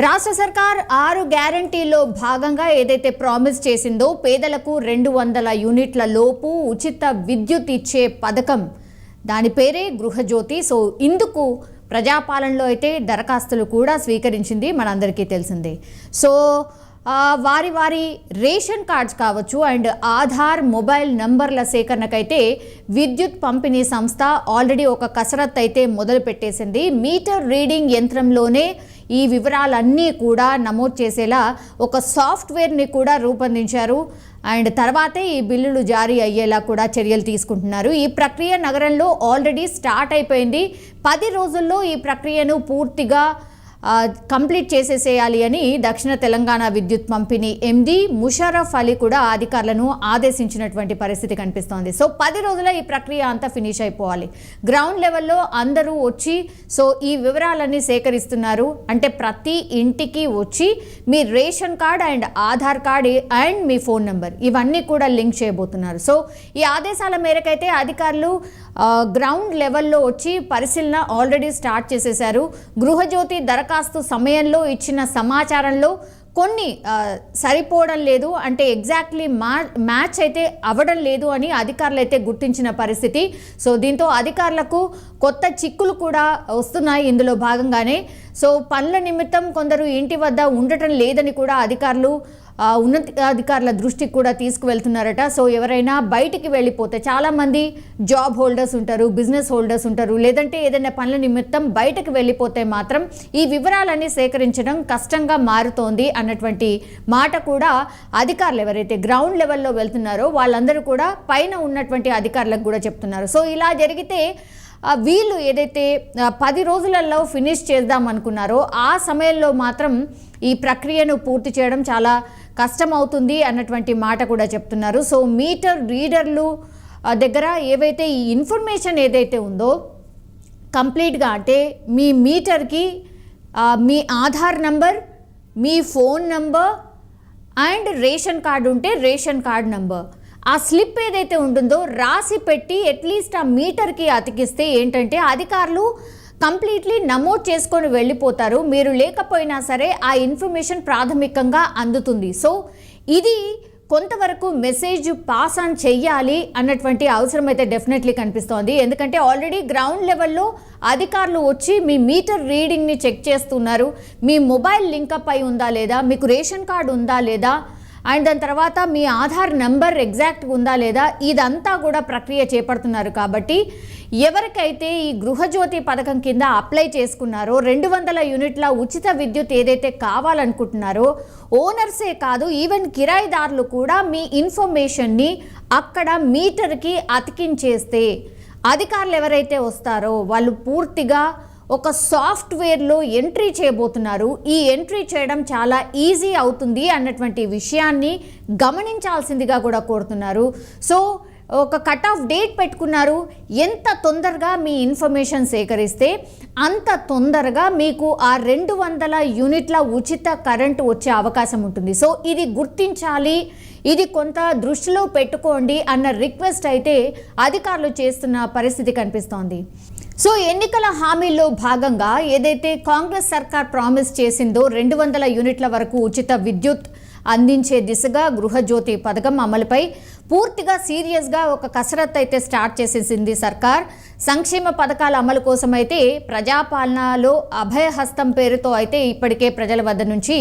రాష్ట్ర సర్కార్ 6 గ్యారంటీల్లో భాగంగా ఏదైతే ప్రామిస్ చేసిందో పేదలకు 200 యూనిట్ల లోపు ఉచిత విద్యుత్ ఇచ్చే పథకం, దాని పేరే గృహజ్యోతి. సో ఇందుకు ప్రజాపాలనలో అయితే దరఖాస్తులు కూడా స్వీకరించింది, మనందరికీ తెలిసిందే. సో వారి రేషన్ కార్డ్స్ కావచ్చు అండ్ ఆధార్ మొబైల్ నంబర్ల సేకరణకైతే విద్యుత్ పంపిణీ సంస్థ ఆల్రెడీ ఒక కసరత్తు అయితే మొదలు పెట్టేసింది. మీటర్ రీడింగ్ యంత్రంలోనే ఈ వివరాలన్నీ కూడా నమోదు చేసేలా ఒక సాఫ్ట్వేర్ని కూడా రూపొందించారు. అండ్ తర్వాతే ఈ బిల్లులు జారీ అయ్యేలా కూడా చర్యలు తీసుకుంటున్నారు. ఈ ప్రక్రియ నగరంలో ఆల్రెడీ స్టార్ట్ అయిపోయింది. 10 రోజుల్లో ఈ ప్రక్రియను పూర్తిగా కంప్లీట్ చేసేసేయాలి అని దక్షిణ తెలంగాణ విద్యుత్ పంపిణీ ఎండి ముషరఫ్ అలీ కూడా అధికారులను ఆదేశించినటువంటి పరిస్థితి కనిపిస్తోంది. సో 10 రోజుల ఈ ప్రక్రియ అంతా ఫినిష్ అయిపోవాలి. గ్రౌండ్ లెవెల్లో అందరూ వచ్చి సో ఈ వివరాలన్నీ సేకరిస్తున్నారు. అంటే ప్రతి ఇంటికి వచ్చి మీ ration card and Aadhaar card and మీ ఫోన్ నెంబర్ ఇవన్నీ కూడా లింక్ చేయబోతున్నారు. సో ఈ ఆదేశాల మేరకైతే అధికారులు గ్రౌండ్ లెవెల్లో వచ్చి పరిశీలన ఆల్రెడీ స్టార్ట్ చేసేశారు. గృహజ్యోతి దరఖాస్తు సమయంలో ఇచ్చిన సమాచారంలో కొన్ని సరిపోవడం లేదు, అంటే ఎగ్జాక్ట్లీ మ్యాచ్ అయితే అవ్వడం లేదు అని అధికారులు అయితే గుర్తించిన పరిస్థితి. సో దీంతో అధికారులకు కొత్త చిక్కులు కూడా వస్తున్నాయి ఇందులో భాగంగానే. సో పనుల నిమిత్తం కొందరు ఇంటి వద్ద ఉండటం లేదని కూడా అధికారులు ఉన్నతాధికారుల దృష్టికి కూడా తీసుకువెళ్తున్నారట. సో ఎవరైనా బయటికి వెళ్ళిపోతే, చాలామంది జాబ్ హోల్డర్స్ ఉంటారు, బిజినెస్ హోల్డర్స్ ఉంటారు, లేదంటే ఏదైనా పనుల నిమిత్తం బయటకు వెళ్ళిపోతే మాత్రం ఈ వివరాలన్నీ సేకరించడం కష్టంగా మారుతోంది అన్నటువంటి మాట కూడా అధికారులు ఎవరైతే గ్రౌండ్ లెవెల్లో వెళ్తున్నారో వాళ్ళందరూ కూడా పైన ఉన్నటువంటి అధికారులకు కూడా చెప్తున్నారు. సో ఇలా జరిగితే వీళ్ళు ఏదైతే 10 రోజులలో ఫినిష్ చేద్దాం అనుకున్నారో ఆ సమయంలో మాత్రం ఈ ప్రక్రియను పూర్తి చేయడం చాలా కష్టం అవుతుంది అన్నటువంటి మాట కూడా చెప్తున్నారు. సో మీటర్ రీడర్లు దగ్గర ఏవైతే ఈ ఇన్ఫర్మేషన్ ఏదైతే ఉందో కంప్లీట్గా, అంటే మీ మీటర్కి మీ ఆధార్ నంబర్, మీ phone number and ration card ఉంటే రేషన్ కార్డ్ నంబర్, ఆ స్లిప్ ఏదైతే ఉంటుందో రాసి పెట్టి అట్లీస్ట్ ఆ మీటర్కి అతికిస్తే ఏంటంటే అధికారులు కంప్లీట్లీ నమోదు చేసుకొని వెళ్ళిపోతారు. మీరు లేకపోయినా సరే ఆ ఇన్ఫర్మేషన్ ప్రాథమికంగా అందుతుంది. సో ఇది కొంతవరకు మెసేజ్ పాస్ ఆన్ చెయ్యాలి అన్నటువంటి అవసరం అయితే డెఫినెట్లీ కనిపిస్తోంది. ఎందుకంటే ఆల్రెడీ గ్రౌండ్ లెవెల్లో అధికారులు వచ్చి మీ మీటర్ రీడింగ్ని చెక్ చేస్తున్నారు. మీ మొబైల్ లింకప్ అయి ఉందా లేదా, మీకు రేషన్ కార్డు ఉందా లేదా, అండ్ దాని తర్వాత మీ ఆధార్ నెంబర్ ఎగ్జాక్ట్గా ఉందా లేదా, ఇదంతా కూడా ప్రక్రియ చేపడుతున్నారు. కాబట్టి ఎవరికైతే ఈ గృహజ్యోతి పథకం కింద అప్లై చేసుకున్నారో 200 యూనిట్ల ఉచిత విద్యుత్ ఏదైతే కావాలనుకుంటున్నారో ఓనర్సే కాదు, ఈవెన్ కిరాయిదారులు కూడా మీ ఇన్ఫర్మేషన్ని అక్కడ మీటర్కి అతికించేస్తే అధికారులు ఎవరైతే వస్తారో వాళ్ళు పూర్తిగా ఒక సాఫ్ట్వేర్లో ఎంట్రీ చేయబోతున్నారు. ఈ ఎంట్రీ చేయడం చాలా ఈజీ అవుతుంది అన్నటువంటి విషయాన్ని గమనించాల్సిందిగా కూడా కోరుతున్నారు. సో ఒక కట్ ఆఫ్ డేట్ పెట్టుకున్నారు. ఎంత తొందరగా మీ ఇన్ఫర్మేషన్ సేకరిస్తే అంత తొందరగా మీకు ఆ 200 యూనిట్ల ఉచిత కరెంటు వచ్చే అవకాశం ఉంటుంది. సో ఇది గుర్తించాలి, ఇది కొంత దృష్టిలో పెట్టుకోండి అన్న రిక్వెస్ట్ అయితే అధికారులు చేస్తున్న పరిస్థితి కనిపిస్తోంది. సో ఎన్నికల హామీల్లో భాగంగా ఏదైతే కాంగ్రెస్ సర్కార్ ప్రామిస్ చేసిందో 200 యూనిట్ల వరకు ఉచిత విద్యుత్ అందించే దిశగా గృహజ్యోతి పథకం అమలుపై పూర్తిగా సీరియస్గా ఒక కసరత్తు అయితే స్టార్ట్ చేసేసింది సర్కార్. సంక్షేమ పథకాల అమలు కోసం అయితే ప్రజాపాలనలో అభయహస్తం పేరుతో అయితే ఇప్పటికే ప్రజల వద్ద నుంచి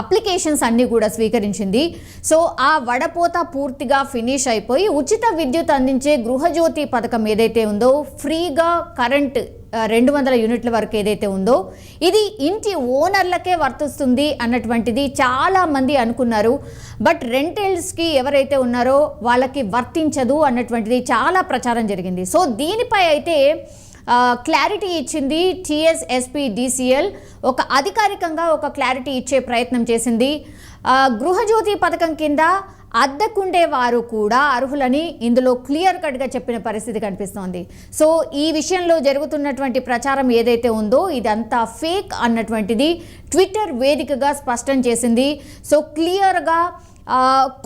అప్లికేషన్స్ అన్నీ కూడా స్వీకరించింది. సో ఆ వడపోత పూర్తిగా ఫినిష్ అయిపోయి ఉచిత విద్యుత్ అందించే గృహజ్యోతి పథకం ఏదైతే ఉందో, ఫ్రీగా కరెంట్ 200 యూనిట్ల వరకు ఏదైతే ఉందో ఇది ఇంటి ఓనర్లకే వర్తిస్తుంది అన్నటువంటిది చాలామంది అనుకున్నారు. బట్ రెంటల్స్కి ఎవరైతే ఉన్నారో వాళ్ళకి వర్తించదు అన్నటువంటిది చాలా ప్రచారం జరిగింది. సో దీనిపై అయితే క్లారిటీ ఇచ్చింది TSSPDCL. ఒక అధికారికంగా ఒక క్లారిటీ ఇచ్చే ప్రయత్నం చేసింది. గృహజ్యోతి పథకం కింద అద్దెకుండే వారు కూడా అర్హులని ఇందులో క్లియర్ కట్గా చెప్పిన పరిస్థితి కనిపిస్తోంది. సో ఈ విషయంలో జరుగుతున్నటువంటి ప్రచారం ఏదైతే ఉందో ఇదంతా ఫేక్ అన్నటువంటిది ట్విట్టర్ వేదికగా స్పష్టం చేసింది. సో క్లియర్గా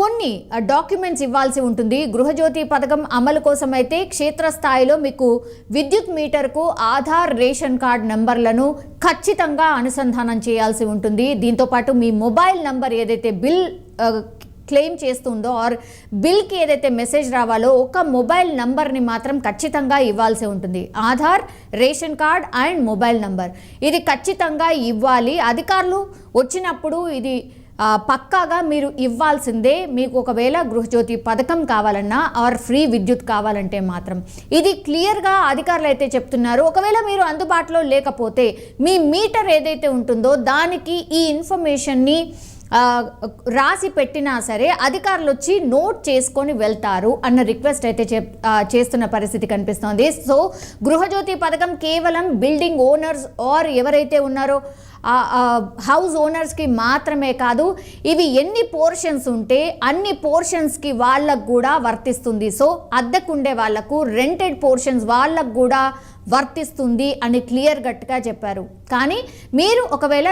కొన్ని డాక్యుమెంట్స్ ఇవ్వాల్సి ఉంటుంది. గృహజ్యోతి పథకం అమలు కోసం అయితే క్షేత్రస్థాయిలో మీకు విద్యుత్ మీటర్కు ఆధార్, రేషన్ కార్డ్ నంబర్లను ఖచ్చితంగా అనుసంధానం చేయాల్సి ఉంటుంది. దీంతోపాటు మీ మొబైల్ నంబర్ ఏదైతే బిల్ క్లెయిమ్ చేస్తుందో ఆర్ బిల్కి ఏదైతే మెసేజ్ రావాలో ఒక మొబైల్ నంబర్ని మాత్రం ఖచ్చితంగా ఇవ్వాల్సి ఉంటుంది. Aadhaar, ration card and mobile number ఇది ఖచ్చితంగా ఇవ్వాలి. అధికారులు వచ్చినప్పుడు ఇది పక్కాగా మీరు ఇవ్వాల్సిందే. మీకు ఒకవేళ గృహజ్యోతి పథకం కావాలన్నా ఆర్ ఫ్రీ విద్యుత్ కావాలంటే మాత్రం ఇది క్లియర్గా అధికారులు అయితే చెప్తున్నారు. ఒకవేళ మీరు అందుబాటులో లేకపోతే మీ మీటర్ ఏదైతే ఉంటుందో దానికి ఈ ఇన్ఫర్మేషన్ని రాసి పెట్టినా సరే అధికారులు వచ్చి నోట్ చేసుకొని వెళ్తారు అన్న రిక్వెస్ట్ అయితే చేస్తున్న పరిస్థితి కనిపిస్తోంది. సో గృహజ్యోతి పథకం కేవలం బిల్డింగ్ ఓనర్స్ ఆర్ ఎవరైతే ఉన్నారో హౌస్ ఓనర్స్కి మాత్రమే కాదు, ఇవి ఎన్ని పోర్షన్స్ ఉంటే అన్ని పోర్షన్స్కి వాళ్ళకు కూడా వర్తిస్తుంది. సో అద్దెకుండే వాళ్లకు, రెంటెడ్ పోర్షన్స్ వాళ్ళకు కూడా వర్తిస్తుంది అని క్లియర్ కట్గా చెప్పారు. కానీ మీరు ఒకవేళ